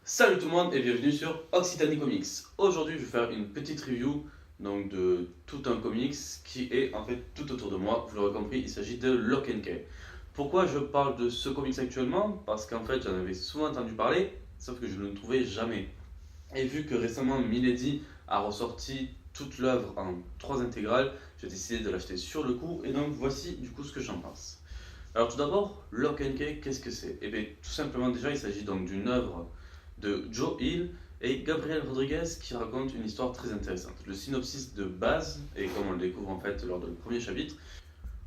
Salut tout le monde et bienvenue sur Occitanie Comics. Aujourd'hui, je vais faire une petite review de tout un comics qui est en fait tout autour de moi. Vous l'aurez compris, il s'agit de Lock and Key. Pourquoi je parle de ce comics actuellement? Parce qu'en fait, j'en avais souvent entendu parler, sauf que je ne le trouvais jamais. Et vu que récemment Milady a ressorti toute l'œuvre en 3 intégrales, j'ai décidé de l'acheter sur le coup et donc voici du coup ce que j'en pense. Alors tout d'abord, Lock and Key, qu'est-ce que c'est? Eh bien tout simplement déjà, il s'agit donc d'une œuvre de Joe Hill et Gabriel Rodriguez qui raconte une histoire très intéressante. Le synopsis de base, et comme on le découvre en fait lors du premier chapitre,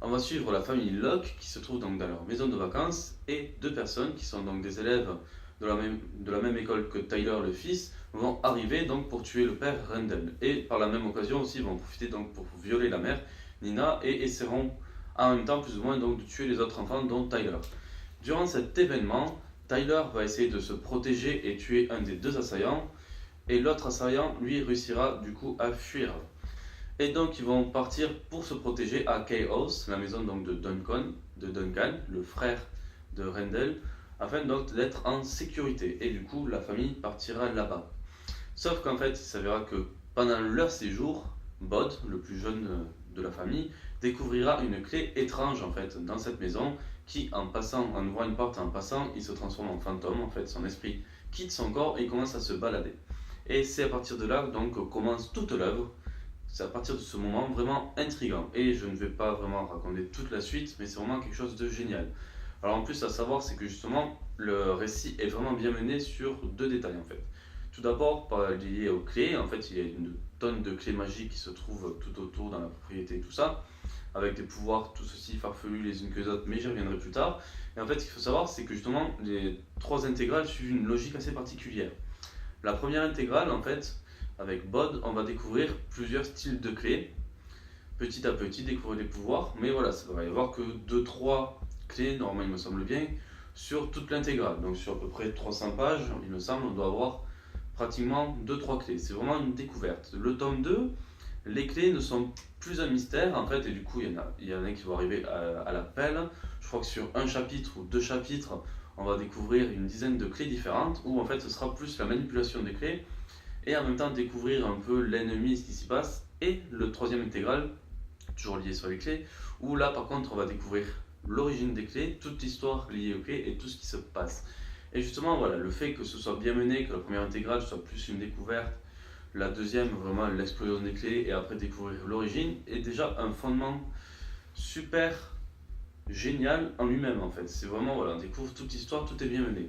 on va suivre la famille Locke qui se trouve donc dans leur maison de vacances et deux personnes qui sont donc des élèves de la même école que Tyler le fils vont arriver donc pour tuer le père Randall et par la même occasion aussi vont profiter donc pour violer la mère Nina et essaieront en même temps plus ou moins donc de tuer les autres enfants dont Tyler. Durant cet événement, Tyler va essayer de se protéger et tuer un des deux assaillants et l'autre assaillant lui réussira du coup à fuir. Et donc ils vont partir pour se protéger à Chaos, la maison donc de Duncan, le frère de Randall, afin donc d'être en sécurité. Et du coup la famille partira là-bas. Sauf qu'en fait il s'avérera que pendant leur séjour, Bod, le plus jeune de la famille, découvrira une clé étrange en fait dans cette maison qui en passant, en ouvrant une porte en passant, il se transforme en fantôme en fait, son esprit quitte son corps et il commence à se balader. Et c'est à partir de là donc commence toute l'œuvre. C'est à partir de ce moment vraiment intriguant. Et je ne vais pas vraiment raconter toute la suite, mais c'est vraiment quelque chose de génial. Alors en plus à savoir, c'est que justement le récit est vraiment bien mené sur deux détails en fait. Tout d'abord, lié aux clés, en fait il y a une tonne de clés magiques qui se trouvent tout autour dans la propriété et tout ça, avec des pouvoirs tous aussi farfelus les unes que les autres, mais j'y reviendrai plus tard. Et en fait ce qu'il faut savoir, c'est que justement les trois intégrales suivent une logique assez particulière. La première intégrale, en fait, avec Bod, on va découvrir plusieurs styles de clés, petit à petit découvrir les pouvoirs, mais voilà, ça va y avoir que deux trois clés, normalement il me semble bien, sur toute l'intégrale. Donc sur à peu près 300 pages, il me semble, on doit avoir pratiquement deux trois clés. C'est vraiment une découverte. Le tome 2, les clés ne sont plus un mystère en fait, et du coup il y en a qui vont arriver à l'appel. Je crois que sur un chapitre ou deux chapitres, on va découvrir une dizaine de clés différentes, où en fait ce sera plus la manipulation des clés, et en même temps découvrir un peu l'ennemi, ce qui s'y passe. Et le troisième intégral, toujours lié sur les clés, où là par contre on va découvrir l'origine des clés, toute l'histoire liée aux clés et tout ce qui se passe. Et justement voilà, le fait que ce soit bien mené, que la première intégrale soit plus une découverte, la deuxième vraiment l'explosion des clés et après découvrir l'origine, est déjà un fondement super génial en lui-même en fait. C'est vraiment voilà, on découvre toute l'histoire, tout est bien mené.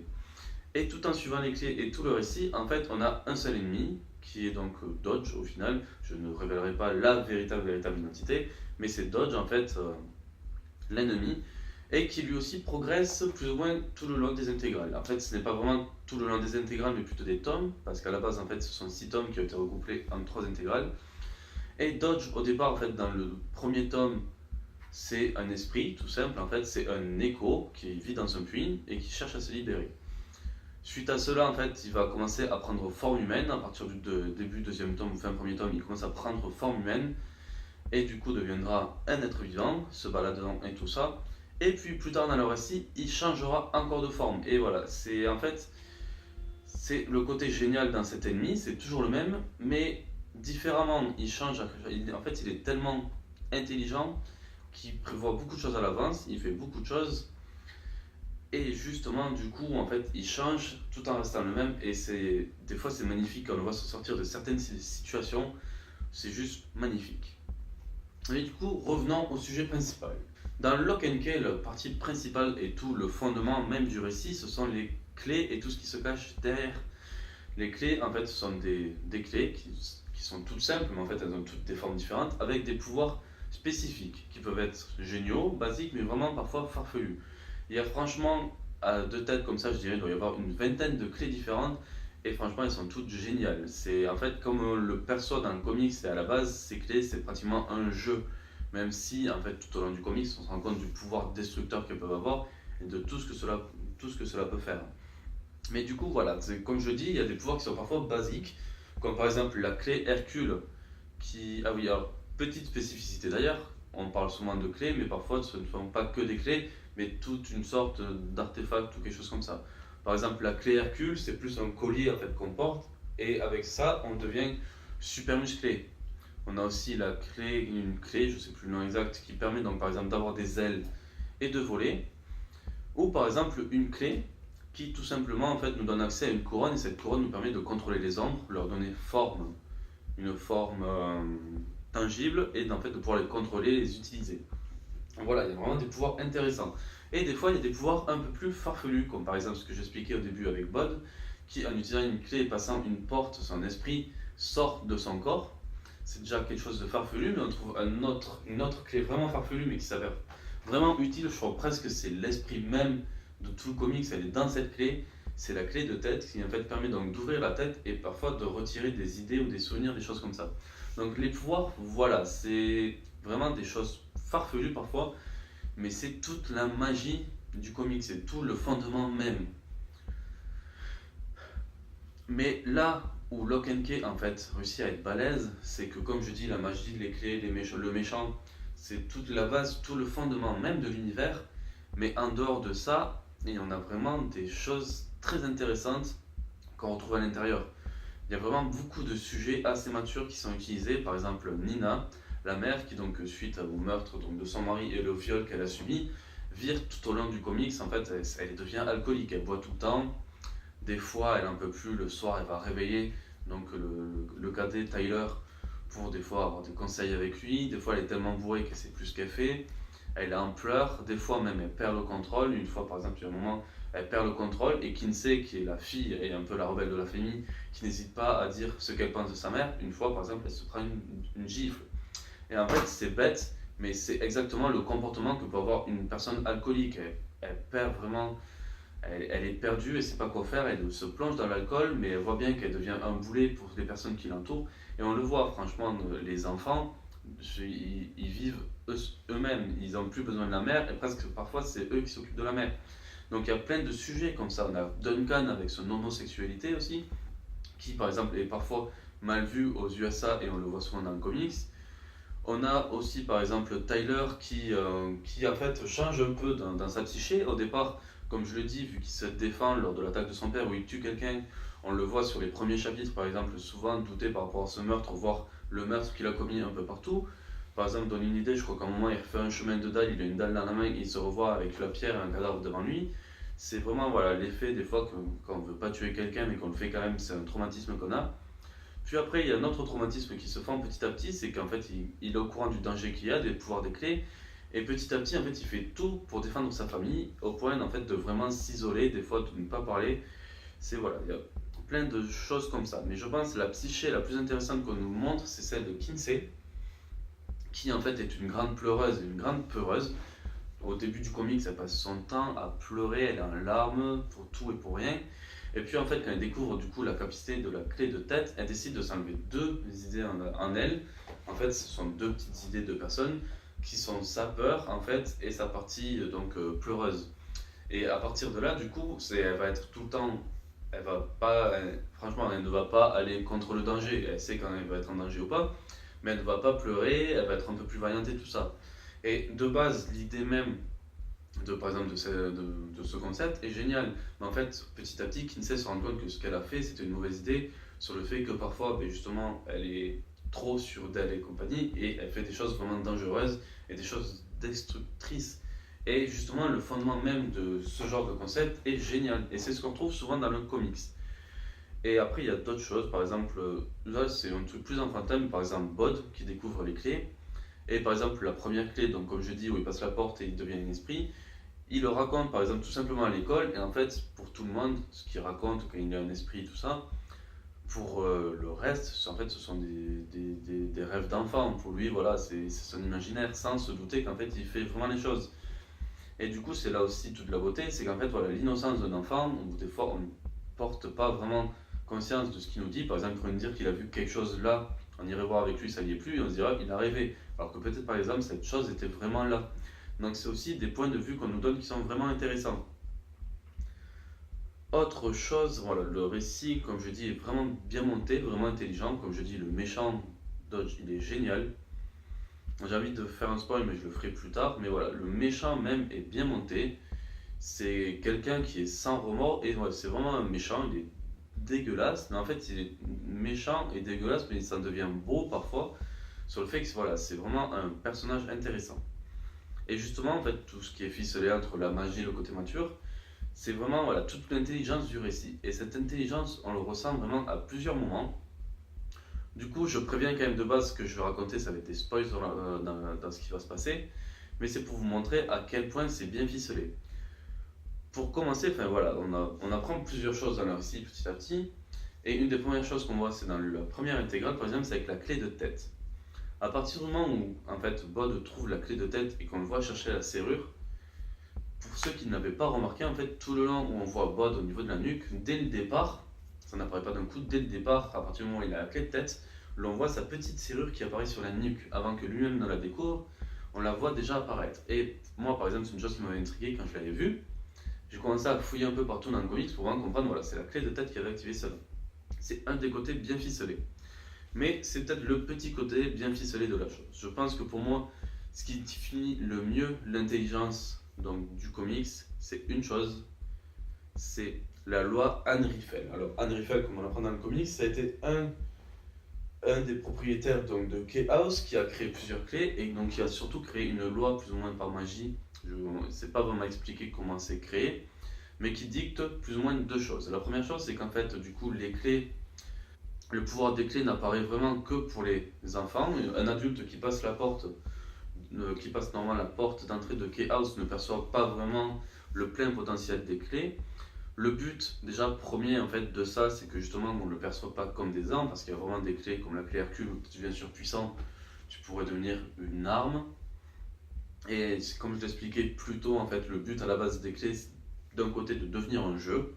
Et tout en suivant les clés et tout le récit, en fait, on a un seul ennemi, qui est donc Dodge au final. Je ne révélerai pas la véritable identité, mais c'est Dodge en fait, l'ennemi, et qui lui aussi progresse plus ou moins tout le long des intégrales. En fait, ce n'est pas vraiment tout le long des intégrales, mais plutôt des tomes, parce qu'à la base, en fait, ce sont 6 tomes qui ont été regroupés en 3 intégrales. Et Dodge, au départ, en fait, dans le premier tome, c'est un esprit, tout simple, en fait, c'est un écho qui vit dans un puits et qui cherche à se libérer. Suite à cela, en fait, il va commencer à prendre forme humaine. À partir du début deuxième tome ou fin premier tome, il commence à prendre forme humaine et du coup deviendra un être vivant, se baladant et tout ça. Et puis plus tard dans le récit, il changera encore de forme. Et voilà, c'est en fait c'est le côté génial d'un cet ennemi, c'est toujours le même, mais différemment. Il change. En fait, il est tellement intelligent qu'il prévoit beaucoup de choses à l'avance. Il fait beaucoup de choses et justement, du coup, en fait, il change tout en restant le même. Et des fois, c'est magnifique quand on le voit se sortir de certaines situations. C'est juste magnifique. Et du coup, revenons au sujet principal. Dans Lock and Key, la partie principale et tout le fondement même du récit, ce sont les clés et tout ce qui se cache derrière. Les clés, en fait, ce sont des clés qui sont toutes simples, mais en fait, elles ont toutes des formes différentes, avec des pouvoirs spécifiques, qui peuvent être géniaux, basiques, mais vraiment parfois farfelus. Il y a franchement, à deux têtes comme ça, je dirais, il doit y avoir une vingtaine de clés différentes. Et franchement, elles sont toutes géniales. C'est en fait comme on le perçoit dans le comics, et à la base, ces clés, c'est pratiquement un jeu. Même si, en fait, tout au long du comics, on se rend compte du pouvoir destructeur qu'elles peuvent avoir et de tout ce que cela peut faire. Mais du coup, voilà, comme je dis, il y a des pouvoirs qui sont parfois basiques, comme par exemple la clé Hercule, qui... Ah oui, alors, petite spécificité d'ailleurs, on parle souvent de clés, mais parfois ce ne sont pas que des clés, mais toute une sorte d'artefact ou quelque chose comme ça. Par exemple, la clé Hercule, c'est plus un collier en fait qu'on porte, et avec ça, on devient super musclé. On a aussi une clé, je sais plus le nom exact, qui permet donc par exemple d'avoir des ailes et de voler. Ou par exemple une clé qui tout simplement en fait nous donne accès à une couronne, et cette couronne nous permet de contrôler les ombres, leur donner forme, une forme tangible, et en fait de pouvoir les contrôler, les utiliser. Voilà, il y a vraiment des pouvoirs intéressants. Et des fois, il y a des pouvoirs un peu plus farfelus, comme par exemple ce que j'expliquais au début avec Bod, qui en utilisant une clé et passant une porte, son esprit sort de son corps. C'est déjà quelque chose de farfelu, mais on trouve une autre clé vraiment farfelue, mais qui s'avère vraiment utile. Je crois presque que c'est l'esprit même de tout le comics, elle est dans cette clé. C'est la clé de tête qui en fait permet donc d'ouvrir la tête et parfois de retirer des idées ou des souvenirs, des choses comme ça. Donc les pouvoirs, voilà, c'est vraiment des choses farfelues parfois, mais c'est toute la magie du comics, c'est tout le fondement même. Mais là où Lock and Key en fait réussit à être balèze, c'est que comme je dis, la magie, les clés, le méchant, c'est toute la base, tout le fondement même de l'univers. Mais en dehors de ça, il y en a vraiment des choses très intéressantes qu'on retrouve à l'intérieur. Il y a vraiment beaucoup de sujets assez matures qui sont utilisés. Par exemple, Nina, la mère, qui donc suite au meurtre donc, de son mari et le viol qu'elle a subi, vire tout au long du comics. En fait, elle devient alcoolique, elle boit tout le temps. Des fois, elle en peut plus, le soir, elle va réveiller donc le cadet Tyler pour des fois avoir des conseils avec lui. Des fois, elle est tellement bourrée qu'elle sait plus ce qu'elle fait. Elle est en pleurs. Des fois, même, elle perd le contrôle. Une fois, par exemple, il y a un moment, elle perd le contrôle et Kinsey, qui est la fille et un peu la rebelle de la famille, qui n'hésite pas à dire ce qu'elle pense de sa mère. Une fois, par exemple, elle se prend une gifle. Et en fait, c'est bête, mais c'est exactement le comportement que peut avoir une personne alcoolique. Elle perd vraiment elle est perdue, elle ne sait pas quoi faire, elle se plonge dans l'alcool, mais elle voit bien qu'elle devient un boulet pour les personnes qui l'entourent. Et on le voit, franchement, les enfants, ils vivent eux-mêmes, ils n'ont plus besoin de la mère, et presque parfois c'est eux qui s'occupent de la mère. Donc il y a plein de sujets comme ça. On a Duncan avec son homosexualité aussi, qui par exemple est parfois mal vu aux USA et on le voit souvent dans le comics. On a aussi par exemple Tyler qui en fait change un peu dans sa psyché. Au départ, comme je le dis, vu qu'il se défend lors de l'attaque de son père où il tue quelqu'un, on le voit sur les premiers chapitres par exemple, souvent douter par rapport à ce meurtre, voire le meurtre qu'il a commis un peu partout. Par exemple, donne une idée, je crois qu'à un moment il refait un chemin de dalle, il a une dalle dans la main et il se revoit avec la pierre et un cadavre devant lui. C'est vraiment voilà, l'effet des fois que quand on ne veut pas tuer quelqu'un mais qu'on le fait quand même, c'est un traumatisme qu'on a. Puis après, il y a un autre traumatisme qui se forme petit à petit, c'est qu'en fait, il est au courant du danger qu'il y a, des pouvoirs des clés, et petit à petit, en fait, il fait tout pour défendre sa famille, au point en fait, de vraiment s'isoler, des fois de ne pas parler. C'est voilà, il y a plein de choses comme ça. Mais je pense que la psyché la plus intéressante qu'on nous montre, c'est celle de Kinsey, qui en fait est une grande pleureuse, une grande peureuse. Au début du comics, elle passe son temps à pleurer, elle est en larmes pour tout et pour rien. Et puis en fait, quand elle découvre du coup la capacité de la clé de tête, elle décide de s'enlever deux idées en elle. En fait, ce sont deux petites idées de personnes qui sont sa peur en fait et sa partie donc pleureuse. Et à partir de là, du coup, elle va être tout le temps, elle va pas, franchement, elle ne va pas aller contre le danger. Elle sait quand elle va être en danger ou pas, mais elle ne va pas pleurer, elle va être un peu plus vaillante et tout ça. Et de base, l'idée même par exemple de ce concept est génial. Mais en fait, petit à petit, Kinsey se rend compte que ce qu'elle a fait, c'était une mauvaise idée sur le fait que parfois, ben justement, elle est trop sûre d'elle et compagnie, et elle fait des choses vraiment dangereuses et des choses destructrices. Et justement, le fondement même de ce genre de concept est génial. Et c'est ce qu'on trouve souvent dans le comics. Et après, il y a d'autres choses. Par exemple, là, c'est un truc plus enfantin, mais par exemple, Bod qui découvre les clés. Et par exemple, la première clé, donc comme je dis, où il passe la porte et il devient un esprit, il le raconte par exemple tout simplement à l'école, et en fait, pour tout le monde, ce qu'il raconte quand il a un esprit et tout ça, pour le reste, en fait, ce sont des rêves d'enfant. Pour lui, voilà, c'est son imaginaire, sans se douter qu'en fait, il fait vraiment les choses. Et du coup, c'est là aussi toute la beauté, c'est qu'en fait, voilà, l'innocence d'un enfant, où des fois, on ne porte pas vraiment conscience de ce qu'il nous dit. Par exemple, il pourrait nous dire qu'il a vu quelque chose là, on irait voir avec lui, ça n'y est plus, et on se dira qu'il a rêvé. Alors que peut-être, par exemple, cette chose était vraiment là. Donc c'est aussi des points de vue qu'on nous donne qui sont vraiment intéressants. Autre chose, voilà, le récit, comme je dis, est vraiment bien monté, vraiment intelligent. Comme je dis, le méchant Dodge, il est génial. J'ai envie de faire un spoil, mais je le ferai plus tard. Mais voilà, le méchant même est bien monté. C'est quelqu'un qui est sans remords et ouais, c'est vraiment un méchant, il est dégueulasse, mais en fait il est méchant et dégueulasse, mais ça devient beau parfois sur le fait que voilà, c'est vraiment un personnage intéressant. Et justement, en fait, tout ce qui est ficelé entre la magie et le côté mature, c'est vraiment voilà, toute l'intelligence du récit. Et cette intelligence, on le ressent vraiment à plusieurs moments. Du coup, je préviens quand même de base que je vais raconter, ça va être des spoils dans ce qui va se passer, mais c'est pour vous montrer à quel point c'est bien ficelé. Pour commencer, enfin voilà, on apprend plusieurs choses dans le récit petit à petit, et une des premières choses qu'on voit, c'est dans la première intégrale, par exemple, c'est avec la clé de tête. À partir du moment où en fait Bod trouve la clé de tête et qu'on le voit chercher la serrure, pour ceux qui ne l'avaient pas remarqué, en fait, tout le long où on voit Bod au niveau de la nuque, dès le départ, ça n'apparaît pas d'un coup, dès le départ, à partir du moment où il a la clé de tête, l'on voit sa petite serrure qui apparaît sur la nuque. Avant que lui-même ne la découvre, on la voit déjà apparaître. Et moi, par exemple, c'est une chose qui m'avait intrigué quand je l'avais vue. J'ai commencé à fouiller un peu partout dans le comics pour vraiment comprendre, voilà, c'est la clé de tête qui avait activé ça. C'est un des côtés bien ficelés. Mais c'est peut-être le petit côté bien ficelé de la chose. Je pense que pour moi, ce qui définit le mieux l'intelligence du comics, c'est une chose, c'est la loi Anne Riffel. Alors Anne Riffel, comme on l'apprend dans le comics, ça a été un des propriétaires de Chaos qui a créé plusieurs clés et donc qui a surtout créé une loi plus ou moins par magie. Je ne sais pas vraiment expliquer comment c'est créé, mais qui dicte plus ou moins deux choses. La première chose, c'est qu'en fait, du coup, les clés, le pouvoir des clés n'apparaît vraiment que pour les enfants. Un adulte qui passe la porte, qui passe normalement la porte d'entrée de Chaos ne perçoit pas vraiment le plein potentiel des clés. Le but déjà premier en fait de ça, c'est que justement on ne le perçoit pas comme des armes, parce qu'il y a vraiment des clés comme la clé Hercule où tu deviens surpuissant, tu pourrais devenir une arme. Et comme je l'expliquais plus tôt, en fait, le but à la base des clés, c'est d'un côté de devenir un jeu.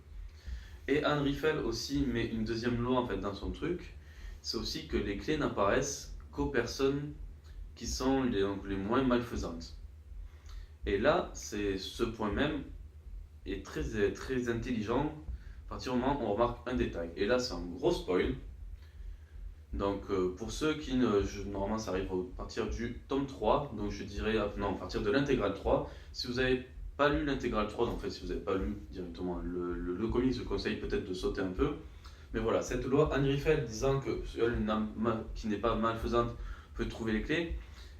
Et Anne Riffel aussi met une deuxième loi en fait dans son truc, c'est aussi que les clés n'apparaissent qu'aux personnes qui sont les moins malfaisantes. Et là, c'est ce point même est très intelligent à partir du moment où on remarque un détail. Et là, c'est un gros spoil. Donc, pour ceux qui normalement, ça arrive à partir du tome 3, donc je dirais, non, à partir de l'intégrale 3. Si vous n'avez pas lu l'intégrale 3, donc en fait, si vous n'avez pas lu directement le comics, je conseille peut-être de sauter un peu. Mais voilà, cette loi Anne Riffel disant que seule une âme qui n'est pas malfaisante peut trouver les clés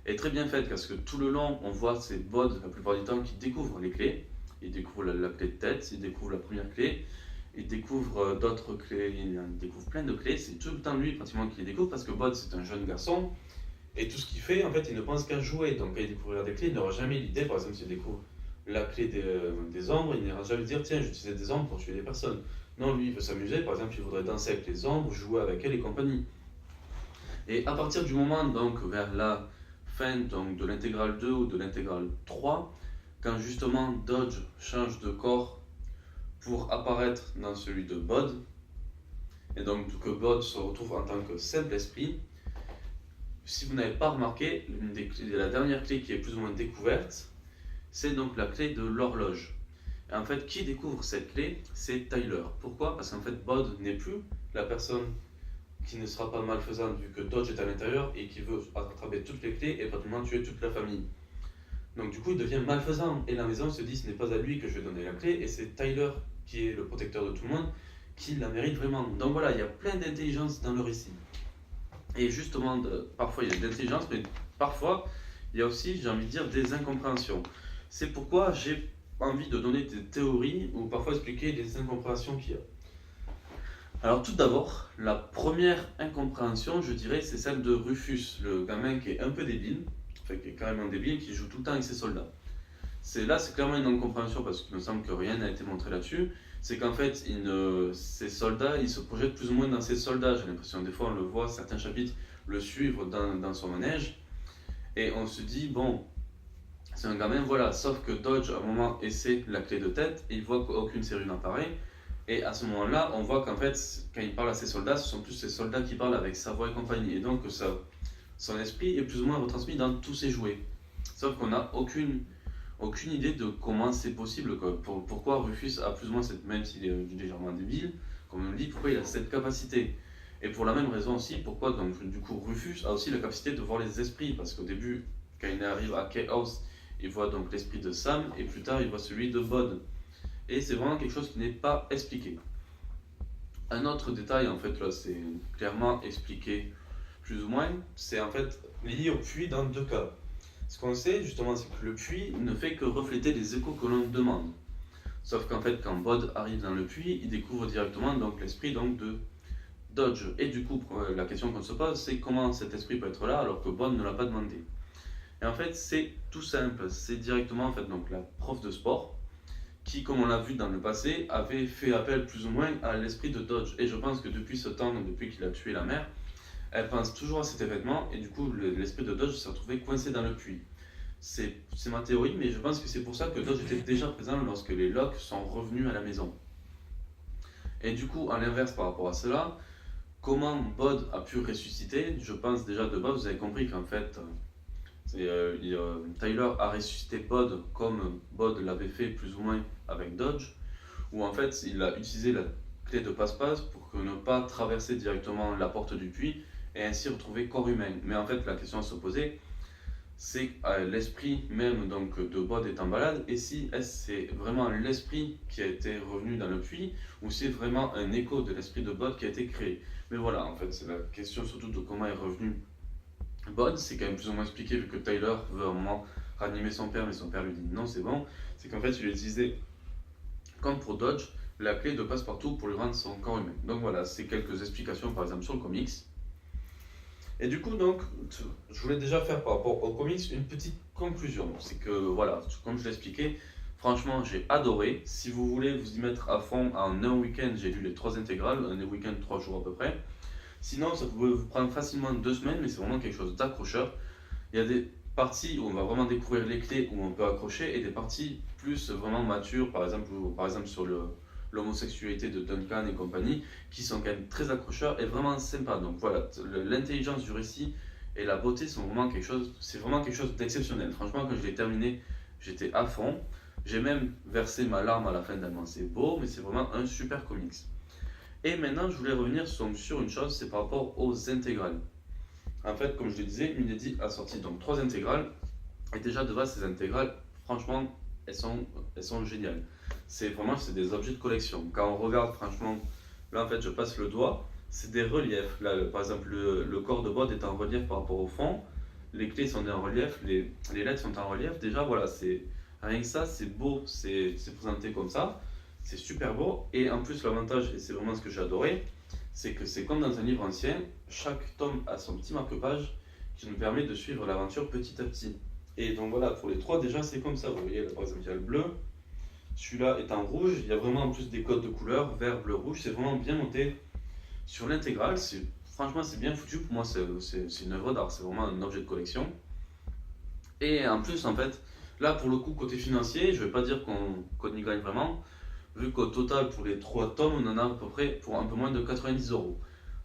est très bien faite parce que tout le long, on voit ces bods la plupart du temps qui découvrent les clés. Ils découvrent la clé de tête, ils découvrent la première clé, ils découvrent d'autres clés, ils découvrent plein de clés. C'est tout le temps lui pratiquement qui les découvre parce que Bod c'est un jeune garçon et tout ce qu'il fait, en fait, il ne pense qu'à jouer. Donc quand il découvrira des clés, il n'aura jamais l'idée, par exemple, s'il découvre la clé des ombres, il n'ira jamais dire tiens, j'utilisais des ombres pour tuer des personnes. Non, lui, il veut s'amuser, par exemple, il voudrait danser avec les ombres, jouer avec elles et compagnie. Et à partir du moment, donc, vers la fin de l'intégrale 2 ou de l'intégrale 3, quand justement Dodge change de corps pour apparaître dans celui de Bod, et donc que Bod se retrouve en tant que simple esprit, si vous n'avez pas remarqué, la dernière clé qui est plus ou moins découverte, c'est donc la clé de l'horloge. Et en fait, qui découvre cette clé? C'est Tyler. Pourquoi? Parce qu'en fait, Bod n'est plus la personne qui ne sera pas malfaisante vu que Dodge est à l'intérieur et qui veut attraper toutes les clés et pratiquement tuer toute la famille. Donc du coup, il devient malfaisant et la maison se dit ce n'est pas à lui que je vais donner la clé et c'est Tyler qui est le protecteur de tout le monde qui la mérite vraiment. Donc voilà, il y a plein d'intelligence dans le récit. Et justement, parfois il y a de l'intelligence, mais parfois il y a aussi, j'ai envie de dire, des incompréhensions. C'est pourquoi j'ai envie de donner des théories ou parfois expliquer les incompréhensions qu'il y a. Alors tout d'abord, la première incompréhension, je dirais, c'est celle de Rufus, le gamin qui est un peu débile, enfin qui est carrément débile, qui joue tout le temps avec ses soldats. C'est clairement une incompréhension parce qu'il me semble que rien n'a été montré là-dessus. C'est qu'en fait, ces soldats, ils se projettent plus ou moins dans ces soldats. J'ai l'impression, des fois, on le voit, certains chapitres le suivre dans son manège. Et on se dit, bon, c'est un gamin, voilà. Sauf que Dodge, à un moment, essaie la clé de tête et il voit qu'aucune serrure n'apparaît. Et à ce moment-là, on voit qu'en fait, quand il parle à ses soldats, ce sont plus ces soldats qui parlent avec sa voix et compagnie. Et donc, son esprit est plus ou moins retransmis dans tous ses jouets. Sauf qu'on n'a aucune idée de comment c'est possible, quoi. Pourquoi Rufus a plus ou moins même s'il est légèrement débile, comme on le dit, pourquoi il a cette capacité. Et pour la même raison aussi, pourquoi donc, du coup Rufus a aussi la capacité de voir les esprits, parce qu'au début, quand il arrive à Chaos il voit donc l'esprit de Sam, et plus tard il voit celui de Bod. Et c'est vraiment quelque chose qui n'est pas expliqué. Un autre détail, en fait, là, c'est clairement expliqué plus ou moins, c'est en fait lié au puits dans deux cas. Ce qu'on sait justement, c'est que le puits ne fait que refléter les échos que l'on demande. Sauf qu'en fait, quand Bod arrive dans le puits, il découvre directement donc l'esprit donc de Dodge. Et du coup, la question qu'on se pose, c'est comment cet esprit peut être là alors que Bod ne l'a pas demandé. Et en fait, c'est tout simple. C'est directement en fait donc la prof de sport qui, comme on l'a vu dans le passé, avait fait appel plus ou moins à l'esprit de Dodge. Et je pense que depuis ce temps, depuis qu'il a tué la mère, elle pense toujours à cet événement et du coup l'esprit de Dodge s'est retrouvé coincé dans le puits. C'est ma théorie, mais je pense que c'est pour ça que Dodge était déjà présent lorsque les Locke sont revenus à la maison. Et du coup, à l'inverse par rapport à cela, comment Bod a pu ressusciter? Je pense déjà de base, vous avez compris qu'en fait, Tyler a ressuscité Bod comme Bod l'avait fait plus ou moins avec Dodge, où en fait il a utilisé la clé de passe-passe pour ne pas traverser directement la porte du puits et ainsi retrouver corps humain. Mais en fait la question à se poser, c'est l'esprit même donc de Bod est en balade, et si c'est vraiment l'esprit qui a été revenu dans le puits, ou c'est vraiment un écho de l'esprit de Bod qui a été créé. Mais voilà, en fait c'est la question surtout de comment est revenu Bod, c'est quand même plus ou moins expliqué vu que Tyler veut à un moment ranimer son père, mais son père lui dit non, c'est bon. C'est qu'en fait, il utilisait, comme pour Dodge, la clé de passe-partout pour lui rendre son corps humain. Donc voilà, c'est quelques explications par exemple sur le comics. Et du coup, donc, je voulais déjà faire par rapport au comics une petite conclusion. C'est que voilà, comme je l'ai expliqué, franchement, j'ai adoré. Si vous voulez vous y mettre à fond, en un week-end, j'ai lu les 3 intégrales, un week-end 3 jours à peu près. Sinon, ça peut vous prendre facilement 2 semaines, mais c'est vraiment quelque chose d'accrocheur. Il y a des parties où on va vraiment découvrir les clés, où on peut accrocher, et des parties plus vraiment matures, par exemple sur l'homosexualité de Duncan et compagnie, qui sont quand même très accrocheurs et vraiment sympas. Donc voilà, l'intelligence du récit et la beauté sont vraiment c'est vraiment quelque chose d'exceptionnel. Franchement, quand je l'ai terminé, j'étais à fond. J'ai même versé ma larme à la fin tellement c'est beau, mais c'est vraiment un super comics. Et maintenant, je voulais revenir sur une chose, c'est par rapport aux intégrales. En fait, comme je le disais, Unity a sorti donc 3 intégrales. Et déjà, de base, ces intégrales, franchement, elles sont géniales. C'est des objets de collection. Quand on regarde, franchement, là, en fait, je passe le doigt, c'est des reliefs. Là, par exemple, le corps de Bod est en relief par rapport au fond. Les clés sont en relief, les lettres sont en relief. Déjà, voilà, rien que ça, c'est beau, c'est présenté comme ça. C'est super beau, et en plus l'avantage, et c'est vraiment ce que j'ai adoré, c'est que c'est comme dans un livre ancien, chaque tome a son petit marque-page qui nous permet de suivre l'aventure petit à petit. Et donc voilà, pour les 3 déjà c'est comme ça, vous voyez là par exemple il y a le bleu, celui-là est en rouge, il y a vraiment en plus des codes de couleurs, vert, bleu, rouge, c'est vraiment bien monté sur l'intégrale, franchement c'est bien foutu, pour moi c'est une œuvre d'art, c'est vraiment un objet de collection. Et en plus en fait, là pour le coup côté financier, je vais pas dire qu'on y gagne vraiment, vu qu'au total pour les 3 tomes on en a à peu près pour un peu moins de 90€.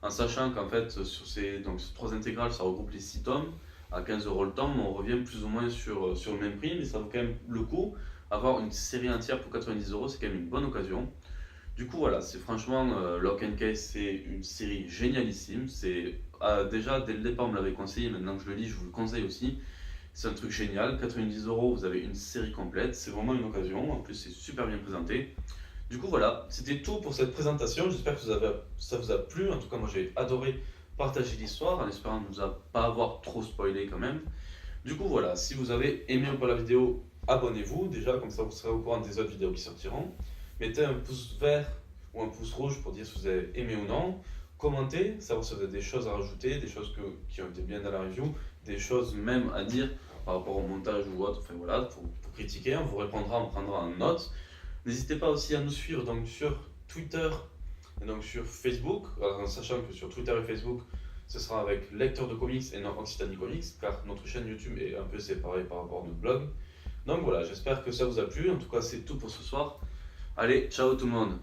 En sachant qu'en fait sur ces 3 intégrales ça regroupe les 6 tomes, à 15€ le tome, on revient plus ou moins sur le même prix, mais ça vaut quand même le coup. Avoir une série entière pour 90€, c'est quand même une bonne occasion. Du coup voilà, c'est franchement Lock and Key, c'est une série génialissime. Déjà dès le départ on me l'avait conseillé, maintenant que je le lis je vous le conseille aussi. C'est un truc génial, 90€, vous avez une série complète, c'est vraiment une occasion, en plus c'est super bien présenté. Du coup voilà, c'était tout pour cette présentation, j'espère que ça vous a plu, en tout cas moi j'ai adoré partager l'histoire, en espérant ne pas avoir trop spoilé quand même. Du coup voilà, si vous avez aimé ou pas la vidéo, abonnez-vous déjà, comme ça vous serez au courant des autres vidéos qui sortiront. Mettez un pouce vert ou un pouce rouge pour dire si vous avez aimé ou non. Commentez, savoir si vous avez des choses à rajouter, des choses qui ont été bien dans la review, des choses même à dire par rapport au montage ou autre, enfin voilà, pour critiquer, on vous répondra, on prendra en note. N'hésitez pas aussi à nous suivre donc sur Twitter et donc sur Facebook, alors, en sachant que sur Twitter et Facebook, ce sera avec Lecteur de Comics et non Occitanie Comics, car notre chaîne YouTube est un peu séparée par rapport à notre blog. Donc voilà, j'espère que ça vous a plu, en tout cas c'est tout pour ce soir. Allez, ciao tout le monde!